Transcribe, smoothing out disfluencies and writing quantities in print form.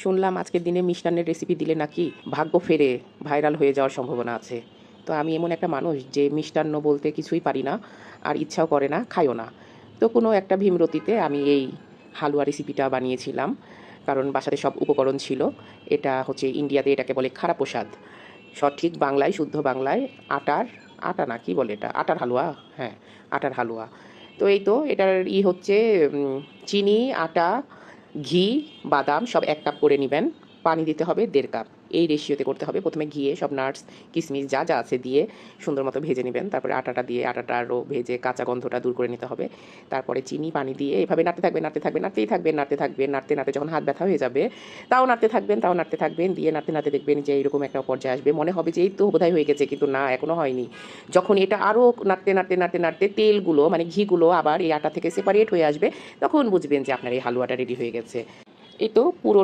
শুনলাম আজকের দিনে মিষ্টান্নের রেসিপি দিলে নাকি ভাগ্য ফেরে ভাইরাল হয়ে যাওয়ার সম্ভাবনা আছে। তো আমি এমন একটা মানুষ যে মিষ্টান্ন বলতে কিছুই পারি না, আর ইচ্ছাও করে না, খাইও না। তো কোনো একটা ভীমরতিতে আমি এই হালুয়া রেসিপিটা বানিয়েছিলাম, কারণ বাসাতে সব উপকরণ ছিল। এটা হচ্ছে ইন্ডিয়াতে এটাকে বলে খারা প্রসাদ, সঠিক বাংলায় শুদ্ধ বাংলায় আটার, আটা না কি বলে এটা, আটার হালুয়া। হ্যাঁ, আটার হালুয়া। তো এই তো এটার হচ্ছে চিনি, আটা, ঘি, বাদাম সব 1 কাপ করে নেবেন। পানি দিতে হবে 1.5 কাপ। এই রেশিওতে করতে হবে। প্রথমে ঘিয়ে সব নাটস, কিশমিশ যা যা আছে দিয়ে সুন্দর মতো ভেজে নেবেন। তারপরে আটাটা দিয়ে আটাটা আরও ভেজে কাঁচা গন্ধটা দূর করে নিতে হবে। তারপরে চিনি, পানি দিয়ে এভাবে নাড়তে থাকবেন, নাড়তে থাকবেন, নাড়তেই থাকবেন, নাড়তে থাকবেন, নাড়তে নাড়তে যখন হাত ব্যথা হয়ে যাবে তাও নাড়তে থাকবেন, তাও নাড়তে থাকবেন, দিয়ে নাড়তে নাড়তে দেখবেন যে এইরকম একটা পর্যায়ে আসবে। মনে হবে যে এই তো বোধহয় হয়ে গেছে, কিন্তু না, এখনো হয়নি। যখন এটা আরও নাড়তে নাড়তে নাড়তে নাড়তে তেলগুলো মানে ঘিগুলো আবার এই আটা থেকে সেপারেট হয়ে আসবে, তখন বুঝবেন যে আপনার এই হালুয়াটা রেডি হয়ে গেছে। এই তো পুরো